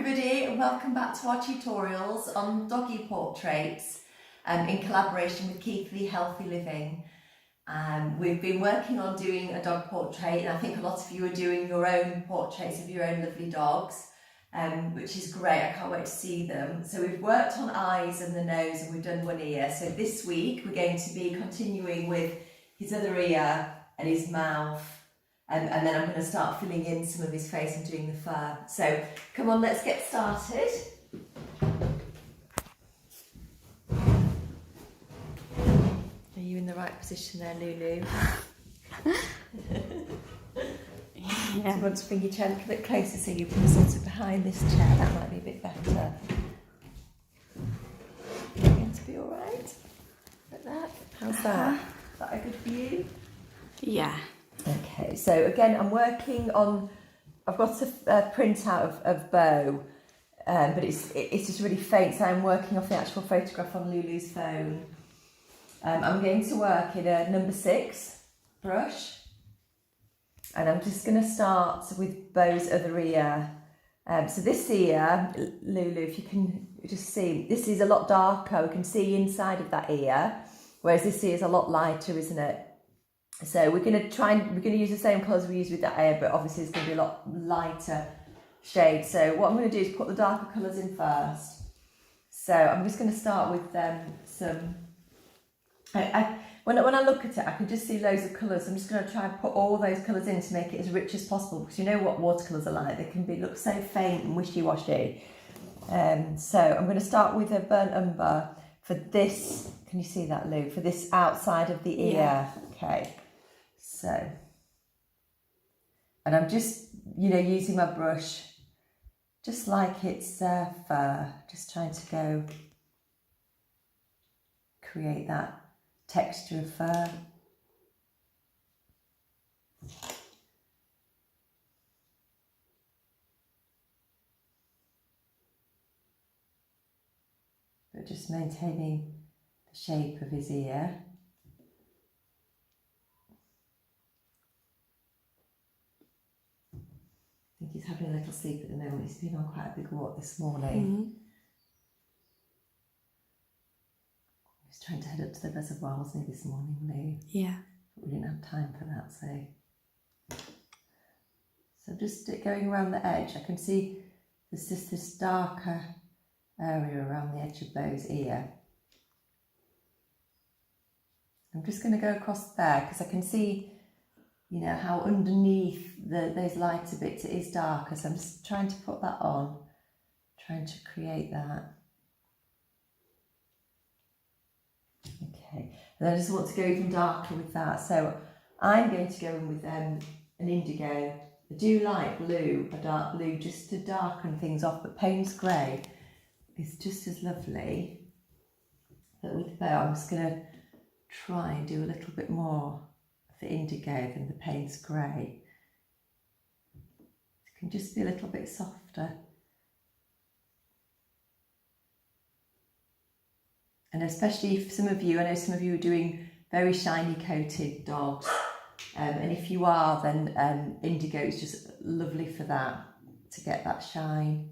everybody, and welcome back to our tutorials on doggy portraits in collaboration with Keighley Healthy Living. We've been working on doing a dog portrait, and I think a lot of you are doing your own portraits of your own lovely dogs, which is great. I can't wait to see them. So we've worked on eyes and the nose, and we've done one ear. So this week we're going to be continuing with his other ear and his mouth. And then I'm going to start filling in some of his face and doing the fur. So come on, let's get started. Are you in the right position there, Lulu? Yeah. Do you want to bring your chair a little bit closer so you can sort of behind this chair? That might be a bit better. Going to be all right? Like that? How's that? Is that a good view? Yeah. Okay, so again, I'm working on, I've got a print out of Bo, but it's just really faint, so I'm working off the actual photograph on Lulu's phone. I'm going to work in a number 6 brush, and I'm just going to start with Bo's other ear. So this ear, Lulu, if you can just see, this is a lot darker. We can see inside of that ear, whereas this ear is a lot lighter, isn't it? So we're going to use the same colours we used with that ear, but obviously it's going to be a lot lighter shade. So what I'm going to do is put the darker colours in first. So I'm just going to start with some. When I look at it, I can just see loads of colours. I'm just going to try and put all those colours in to make it as rich as possible, because you know what watercolours are like. They can look so faint and wishy-washy. So I'm going to start with a burnt umber for this. Can you see that, Lou? For this outside of the ear. Yeah. Okay. So, and I'm just, using my brush, just like it's fur, just trying to go create that texture of fur. But just maintaining the shape of his ear. I think he's having a little sleep at the moment. He's been on quite a big walk this morning. Mm-hmm. He was trying to head up to the reservoir, wasn't he, this morning, Lou? Yeah. But we didn't have time for that, so just going around the edge, I can see there's just this darker area around the edge of Bo's ear. I'm just going to go across there because I can see how underneath those lighter bits it is darker, so I'm just trying to put that on, trying to create that. Okay, and then I just want to go even darker with that, so I'm going to go in with an indigo. I do like blue, a dark blue, just to darken things off, but Payne's grey is just as lovely. But with Bo, I'm just going to try and do a little bit more the indigo than the Payne's grey. It can just be a little bit softer. And especially if I know some of you are doing very shiny coated dogs, and if you are, then indigo is just lovely for that, to get that shine.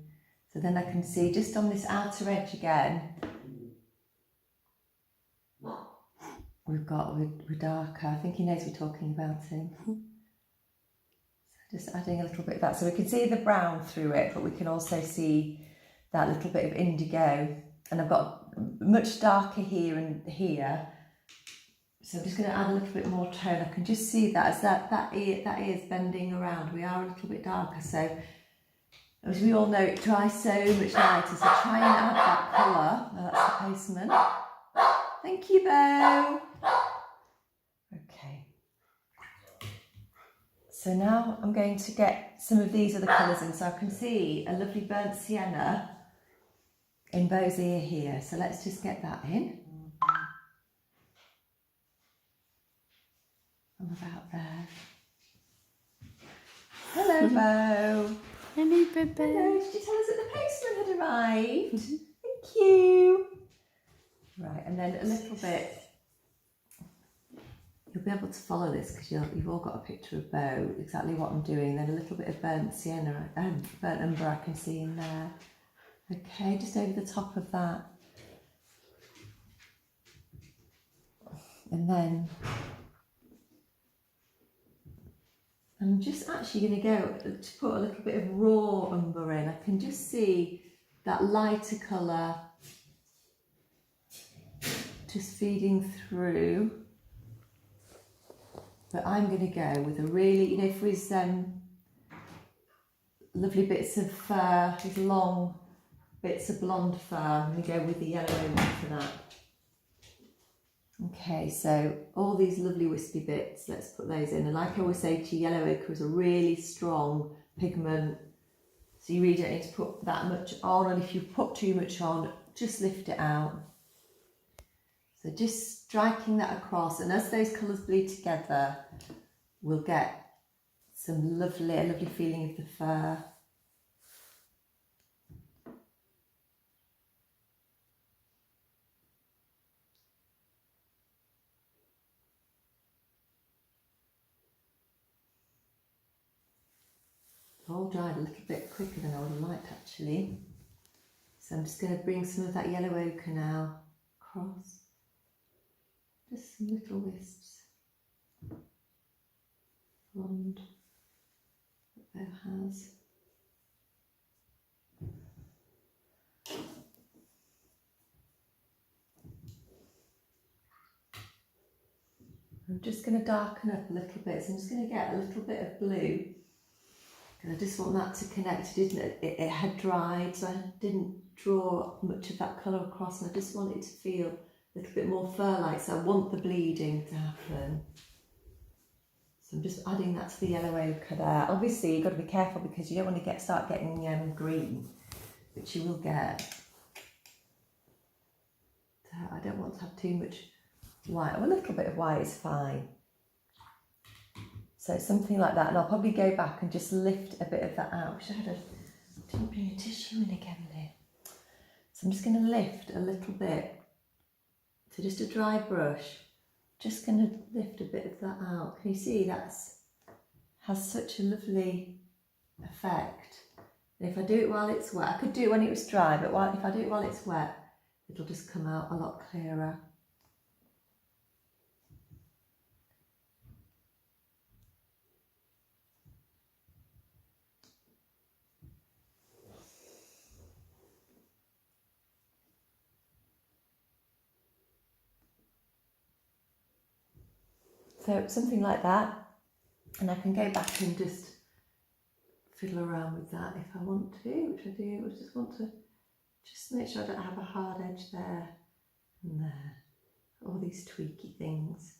So then I can see just on this outer edge again, we're darker. I think he knows we're talking about him. So just adding a little bit of that. So we can see the brown through it, but we can also see that little bit of indigo. And I've got much darker here and here. So I'm just going to add a little bit more tone. I can just see that as that ear's bending around. We are a little bit darker. So as we all know, it dries so much lighter. So try and add that colour. Oh, that's the postman. Thank you, Bo. Okay. So now I'm going to get some of these other colours in. So I can see a lovely burnt sienna in Bo's ear here. So let's just get that in. I'm about there. Hello, Bo. Hello, Bebe. Hello, did you tell us that the postman had arrived? Thank you. Right, and then a little bit you'll be able to follow this because you've all got a picture of Beau, exactly what I'm doing. Then a little bit of burnt sienna, burnt umber I can see in there. Okay, just over the top of that. And then I'm just actually going to go to put a little bit of raw umber in. I can just see that lighter colour just feeding through. But I'm going to go with a really, if there's lovely bits of fur, these long bits of blonde fur, I'm going to go with the yellow ochre for that. Okay, so all these lovely wispy bits, let's put those in. And like I always say to you, yellow ochre is a really strong pigment, so you really don't need to put that much on, and if you put too much on, just lift it out. So just striking that across, and as those colours bleed together, we'll get some lovely feeling of the fur. All dried a little bit quicker than I would have liked actually. So I'm just going to bring some of that yellow ochre now across. Just some little wisps. Blonde that Beau has. I'm just going to darken up a little bit, so I'm just going to get a little bit of blue. Because I just want that to connect, it had dried, so I didn't draw much of that colour across, and I just want it to feel a little bit more fur-like, so I want the bleeding to happen. So I'm just adding that to the yellow ochre there. Obviously you've got to be careful because you don't want to start getting green, which you will get. So I don't want to have too much white. A little bit of white is fine. So something like that, and I'll probably go back and just lift a bit of that out. Didn't bring a tissue in again, Lynn. So I'm just going to lift a little bit. So just a dry brush, just going to lift a bit of that out. Can you see has such a lovely effect? And if I do it while it's wet, I could do it when it was dry, but if I do it while it's wet, it'll just come out a lot clearer. So something like that, and I can go back and just fiddle around with that if I want to, which I do. I just want to just make sure I don't have a hard edge there and there. All these tweaky things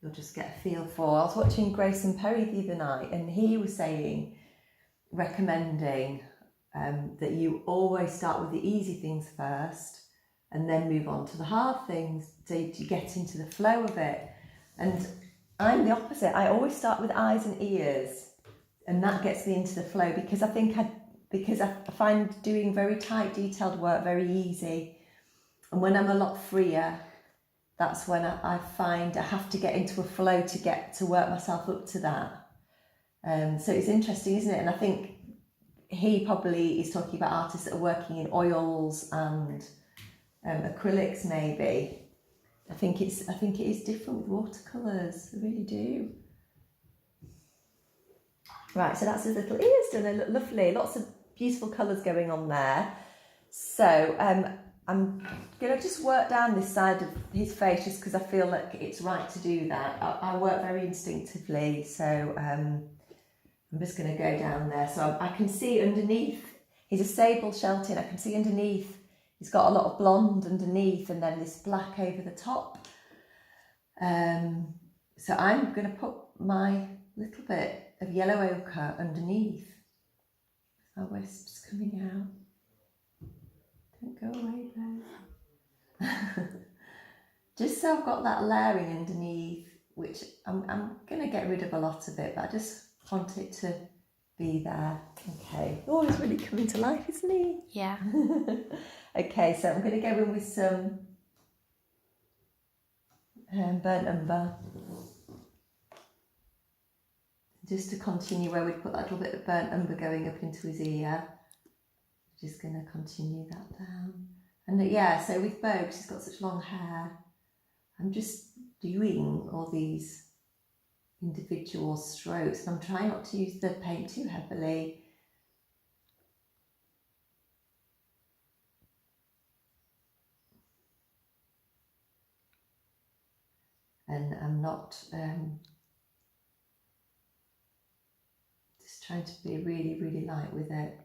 you'll just get a feel for. I was watching Grayson Perry the other night, and he was recommending that you always start with the easy things first and then move on to the hard things so you get into the flow of it. And I'm the opposite. I always start with eyes and ears, and that gets me into the flow because I find doing very tight, detailed work very easy. And when I'm a lot freer, that's when I find I have to get into a flow to work myself up to that. So it's interesting, isn't it? And I think he probably is talking about artists that are working in oils and acrylics maybe. I think it is different with watercolours. I really do. Right, so that's his little ears done. They look lovely. Lots of beautiful colours going on there. So I'm going to just work down this side of his face just because I feel like it's right to do that. I work very instinctively, so I'm just going to go down there. So I can see underneath, he's a sable shelton. I can see underneath, he's got a lot of blonde underneath and then this black over the top. So I'm going to put my little bit of yellow ochre underneath. My wisps coming out. Don't go away though. Just so I've got that layering underneath, which I'm going to get rid of a lot of it, but I just want it to be there. Okay. Oh, he's really coming to life, isn't he? Yeah. Okay, so I'm going to go in with some burnt umber. Just to continue where we put that little bit of burnt umber going up into his ear. Just going to continue that down. And yeah, so with Bo, because he's got such long hair, I'm just doing all these individual strokes, and I'm trying not to use the paint too heavily. And I'm not just trying to be really, really light with it.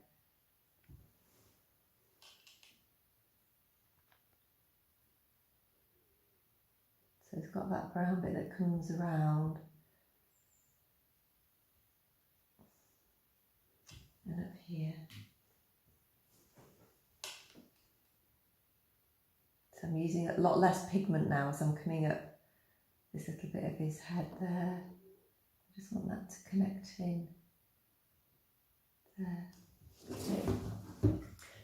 So it's got that brown bit that comes around. And up here. So I'm using a lot less pigment now as I'm coming up this little bit of his head there. I just want that to connect in there. Okay.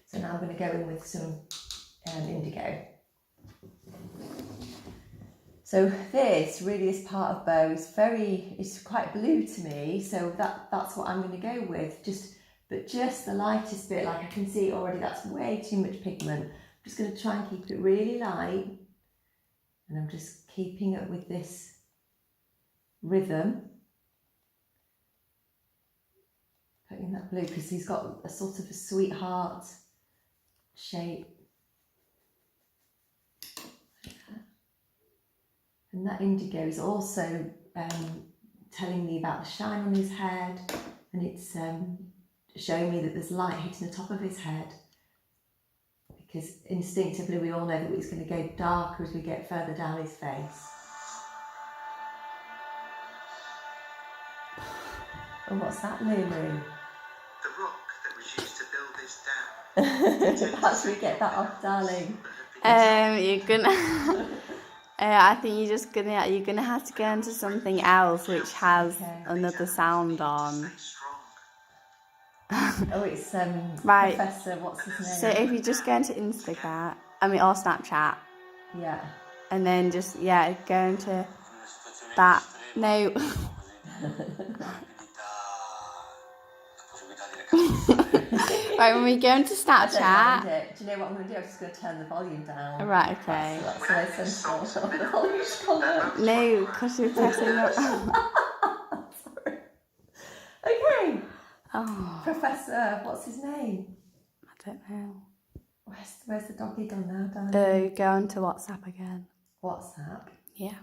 So now I'm going to go in with some indigo. So this part of Bo is it's quite blue to me, so that's what I'm going to go with. Just the lightest bit, like I can see already that's way too much pigment. I'm just going to try and keep it really light, and I'm just keeping up with this rhythm. Putting that blue because he's got a sort of a sweetheart shape. And that indigo is also telling me about the shine on his head, and it's showing me that there's light hitting the top of his head, because instinctively we all know that it's going to go darker as we get further down his face. And what's that, Lulu? The rock that was used to build this dam. How should we get that off, darling? You're gonna. I think you're gonna have to go into something else which has another sound on. Oh, it's right. Professor, what's his name? So if you just go into Instagram, or Snapchat, yeah, and then just go into that. No. Right, when we go into Snapchat. I don't mind it. Do you know what I'm going to do? I'm just going to turn the volume down. Right, okay. That's the sensible. The volume's gone up. No, because you're pressing up. Sorry. Okay. Oh. Professor, what's his name? I don't know. Where's the doggy gone now, darling? Go into WhatsApp again. WhatsApp? Yeah.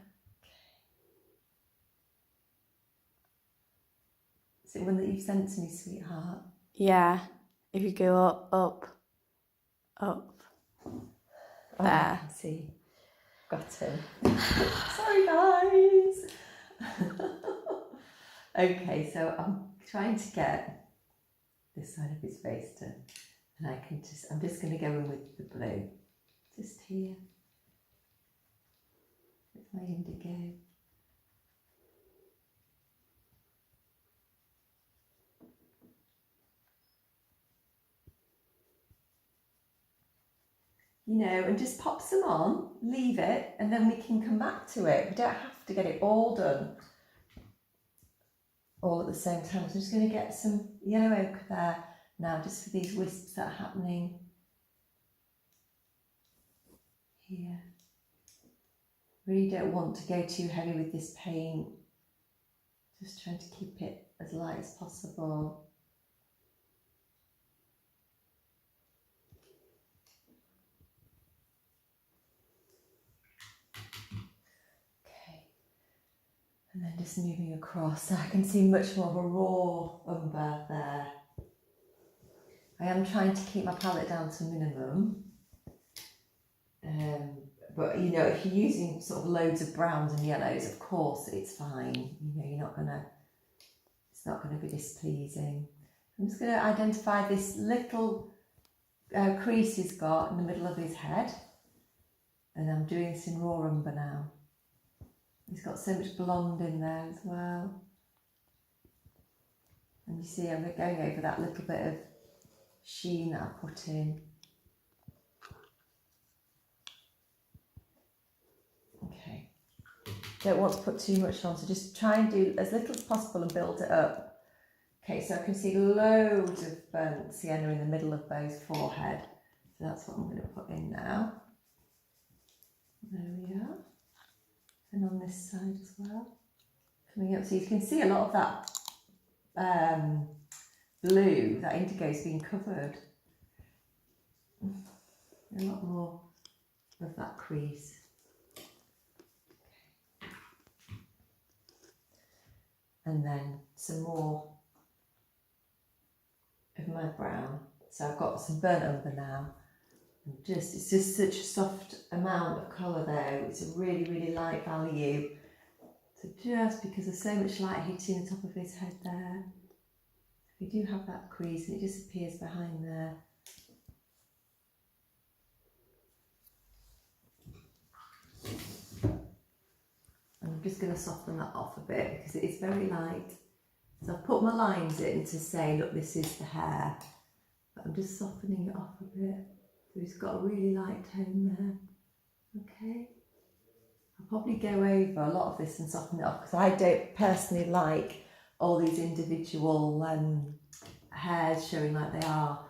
Is it one that you've sent to me, sweetheart? Yeah. If you go up. Oh, there. I can see. Got him. Sorry, guys. Okay, so I'm trying to get this side of his face done, and I'm just going to go in with the blue, just here, with my indigo. You know, and just pop some on, leave it, and then we can come back to it. We don't have to get it all done all at the same time. So I'm just going to get some yellow ochre there now, just for these wisps that are happening here. Really don't want to go too heavy with this paint. Just trying to keep it as light as possible. And then just moving across, so I can see much more of a raw umber there. I am trying to keep my palette down to a minimum. But you know, if you're using sort of loads of browns and yellows, of course it's fine. You know, it's not gonna be displeasing. I'm just gonna identify this little crease he's got in the middle of his head. And I'm doing this in raw umber now. He's got so much blonde in there as well. And you see I'm going over that little bit of sheen that I put in. Okay. Don't want to put too much on, so just try and do as little as possible and build it up. Okay, so I can see loads of burnt sienna in the middle of Beau's forehead. So that's what I'm going to put in now. There we are. And on this side as well. Coming up, so you can see a lot of that blue, that indigo is being covered. A lot more of that crease. And then some more of my brown. So I've got some burnt umber now. And it's just such a soft amount of colour there. It's a really, really light value. So just because there's so much light hitting the top of his head there, we do have that crease and it disappears behind there. I'm just going to soften that off a bit because it is very light. So I've put my lines in to say, look, this is the hair, but I'm just softening it off a bit. So it's got a really light tone there. Okay. I'll probably go over a lot of this and soften it off because I don't personally like all these individual hairs showing like they are.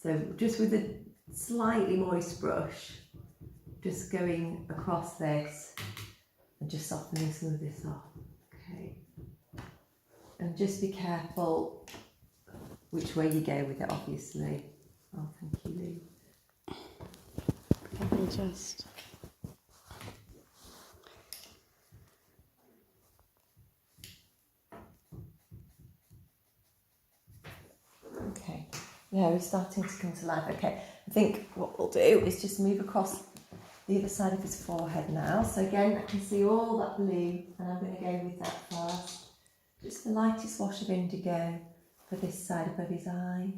So just with a slightly moist brush, just going across this and just softening some of this off. Okay. And just be careful which way you go with it, obviously. Oh, thank you, Lou. Let me just... Okay, yeah, we're starting to come to life. Okay, I think what we'll do is just move across the other side of his forehead now. So again, I can see all that blue, and I'm going to go with that first. Just the lightest wash of indigo for this side above his eye.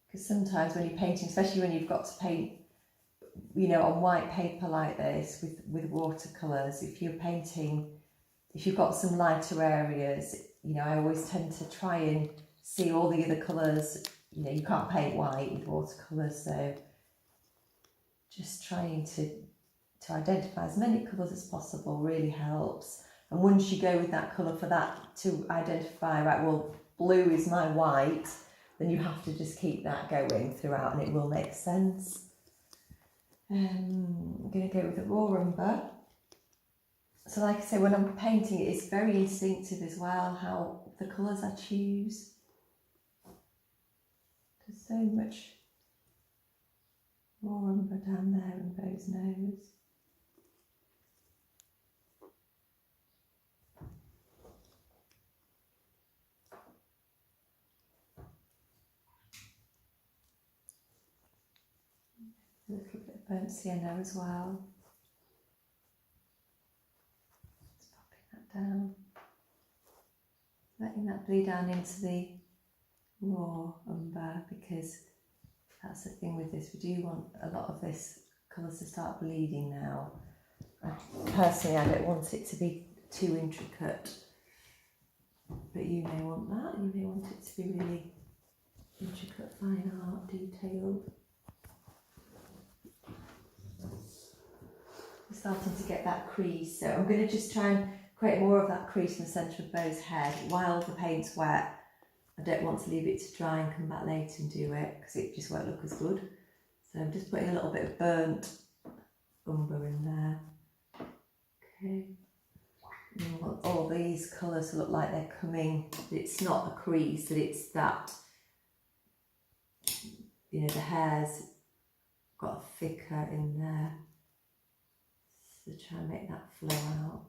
Because sometimes when you're painting, especially when you've got to paint, you know, on white paper like this with watercolours, if you're painting, if you've got some lighter areas, you know, I always tend to try and see all the other colours. You know, you can't paint white with watercolours, so just trying to identify as many colours as possible really helps. And once you go with that colour for that to identify, right, well, blue is my white, then you have to just keep that going throughout and it will make sense. I'm going to go with the raw umber. So like I say, when I'm painting it, it's very instinctive as well, how the colours I choose. There's so much raw umber down there in Beau's nose. A little bit of burnt sienna as well. Just popping that down. Letting that bleed down into the raw umber, because that's the thing with this. We do want a lot of this colours to start bleeding now. Personally, I don't want it to be too intricate, but you may want that. You may want it to be really intricate, fine art, detailed. We're starting to get that crease, so I'm going to just try and create more of that crease in the centre of Beau's head while the paint's wet. I don't want to leave it to dry and come back later and do it because it just won't look as good. So I'm just putting a little bit of burnt umber in there. Okay. And I want all these colours to look like they're coming. It's not a crease, that it's that, you know, the hair's got thicker in there. So try and make that flow out.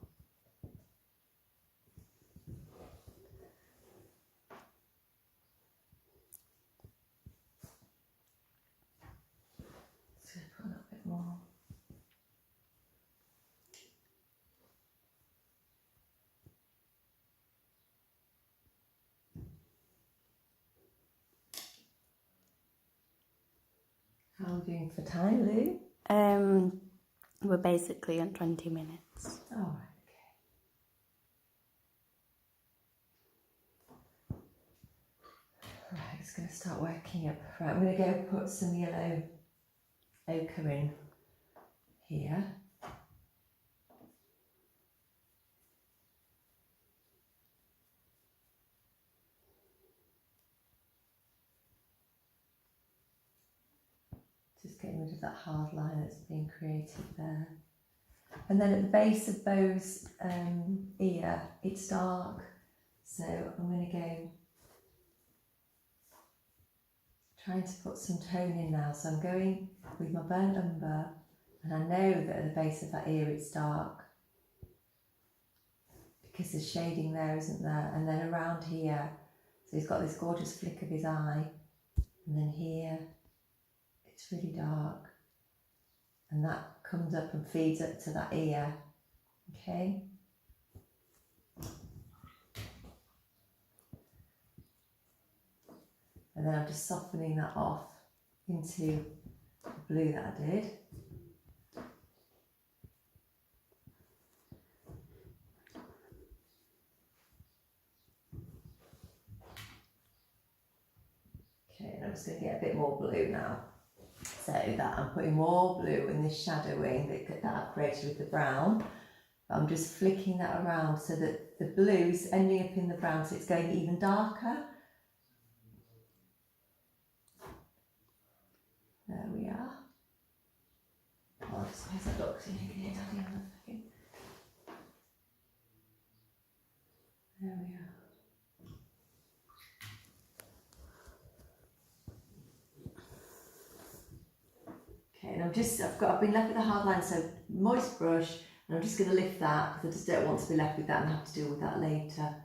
Just put a little bit more. How are we doing for time, Lou? We're basically on 20 minutes. Oh, okay. Right, just going to start working up. Right, I'm going to go put some yellow ochre in here. Just getting rid of that hard line that's been created there. And then at the base of Beau's ear, it's dark. So I'm going to go trying to put some tone in now. So I'm going with my burnt umber, and I know that at the base of that ear it's dark because there's shading there, isn't there? And then around here, so he's got this gorgeous flick of his eye, and then here it's really dark, and that comes up and feeds up to that ear. Okay. And then I'm just softening that off into the blue that I did. Okay, and I'm just going to get a bit more blue now. So that I'm putting more blue in this shadowing that I've created with the brown. I'm just flicking that around so that the blue's ending up in the brown, so it's going even darker. There we are. Oh, I suppose that looks in here, Daddy, on a second. There we are. Okay, and I've been left with a hard line, so moist brush, and I'm just going to lift that because I just don't want to be left with that and have to deal with that later.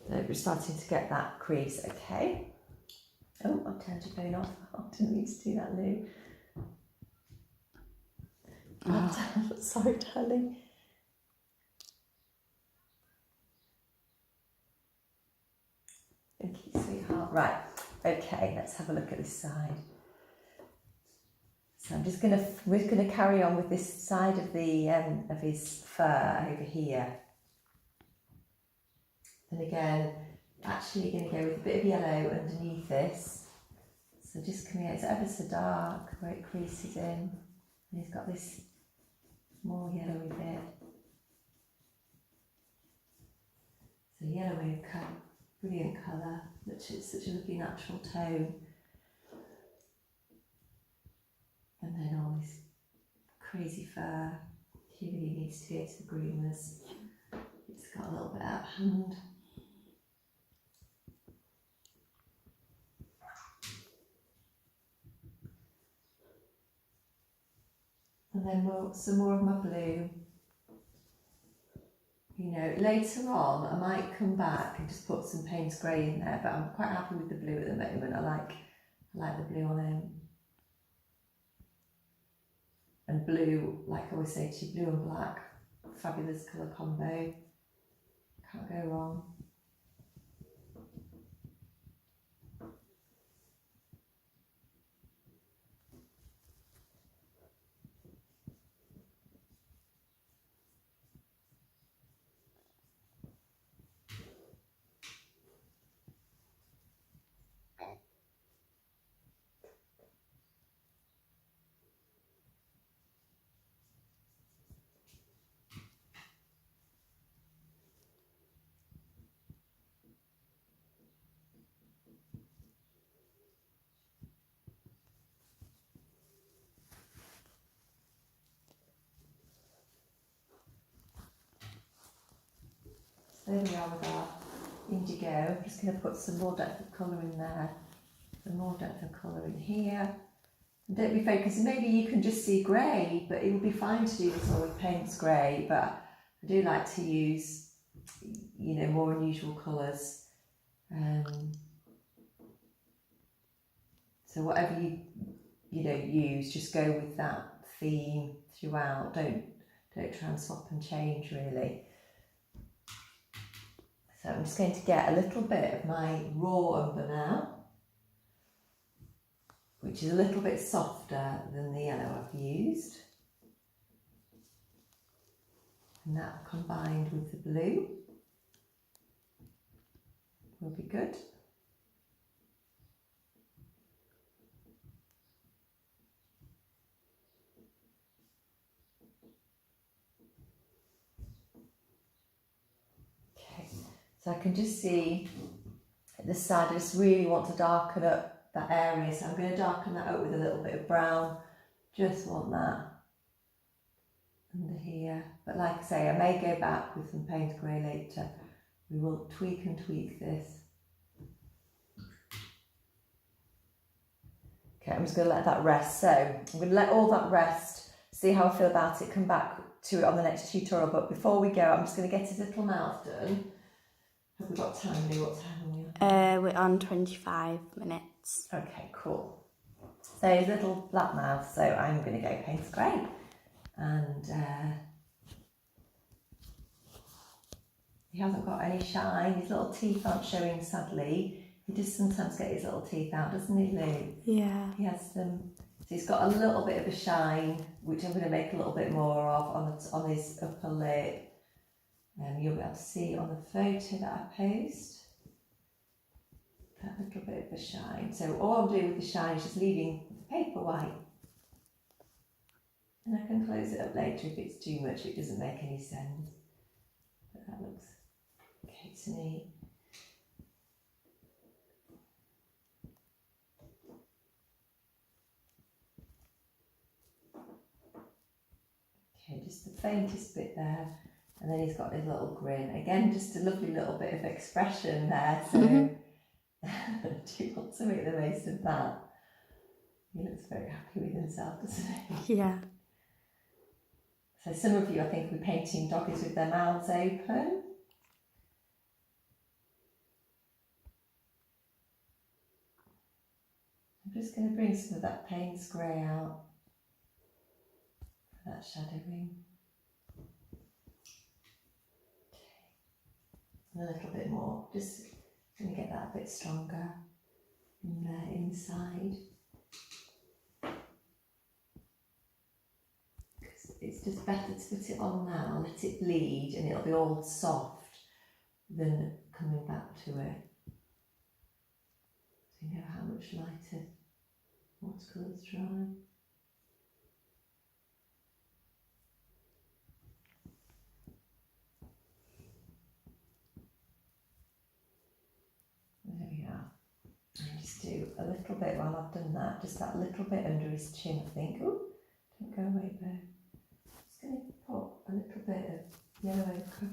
So we're starting to get that crease, okay. Oh, I've turned your phone off. I didn't mean to do that, Lou. Oh. Sorry, darling. Thank you, sweetheart. Right, okay, let's have a look at this side. So we're gonna carry on with this side of the of his fur over here. And again, actually going to go with a bit of yellow underneath this. So just coming out, it's ever so dark where it creases in. And he's got this more yellowy bit. So yellowy colour, brilliant colour, which is such a lovely natural tone. And then all this crazy fur. He really needs to go to the groomers. It's got a little bit out of hand. And then some more of my blue. You know, later on I might come back and just put some Payne's Grey in there, but I'm quite happy with the blue at the moment. I like the blue on him. And blue, like I always say to you, blue and black, fabulous colour combo. Can't go wrong. So there we are with our indigo. I'm just going to put some more depth of colour in there, some more depth of colour in here. And don't be focusing, maybe you can just see grey, but it would be fine to do this all with Payne's Grey, but I do like to use, you know, more unusual colours. So whatever you use, just go with that theme throughout. Don't try and swap and change really. So I'm just going to get a little bit of my raw umber now, which is a little bit softer than the yellow I've used. And that combined with the blue will be good. So I can just see this side. I just really want to darken up that area, so I'm going to darken that up with a little bit of brown. Just want that under here. But like I say, I may go back with some Payne's grey later. We will tweak and tweak this. Okay, I'm just going to let that rest. So I'm going to let all that rest, see how I feel about it, come back to it on the next tutorial. But before we go, I'm just going to get his little mouth done. Have we got time, Lou? What time are we on? We're on 25 minutes. Okay, cool. So his little black mouth, so I'm going to go Payne's grey. And he hasn't got any shine. His little teeth aren't showing, sadly. He does sometimes get his little teeth out, doesn't he, Lou? Yeah. He has them. So he's got a little bit of a shine, which I'm going to make a little bit more of on his upper lip. You'll be able to see on the photo that I post that little bit of a shine. So all I'm doing with the shine is just leaving the paper white. And I can close it up later if it's too much, it doesn't make any sense. But that looks okay to me. Okay, just the faintest bit there. And then he's got his little grin. Again, just a lovely little bit of expression there. So do you want to make the most of that? He looks very happy with himself, doesn't he? Yeah. So some of you, I think, will be painting doggies with their mouths open. I'm just going to bring some of that Payne's grey out for that shadowing. And a little bit more, just going to get that a bit stronger in there inside. Because it's just better to put it on now, let it bleed, and it'll be all soft than coming back to it. So you know how much lighter watercolours dry. There we are. And just do a little bit while I've done that, just that little bit under his chin, I think. Oh, don't go away there. Just going to put a little bit of yellow ochre.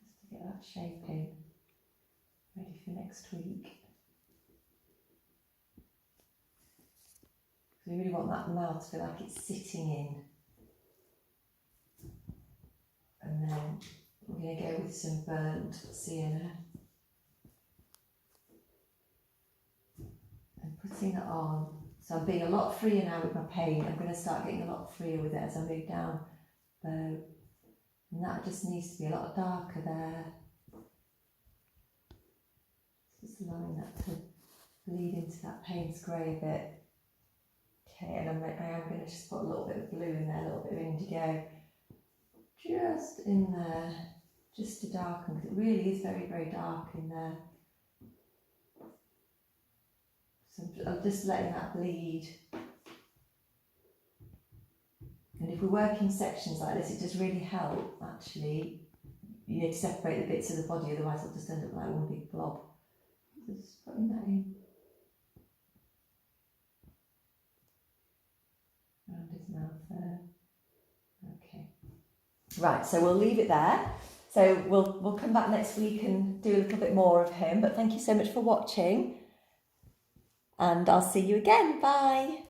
Just to get that shape in, ready for next week. So we really want that mouth to feel like it's sitting in. And then we're going to go with some burnt sienna and putting that on. So I'm being a lot freer now with my paint. I'm going to start getting a lot freer with it as I move down bow. And that just needs to be a lot darker there. Just allowing that to bleed into that Payne's grey a bit. Okay, and I am going to just put a little bit of blue in there, a little bit of indigo. Just in there, just to darken, because it really is very, very dark in there. So I'm just letting that bleed. And if we work in sections like this, it does really help, actually. You need to separate the bits of the body, otherwise it'll just end up like one big blob. Just putting that in. Around his mouth there. Okay. Right, so we'll leave it there. So we'll come back next week and do a little bit more of him. But thank you so much for watching. And I'll see you again. Bye.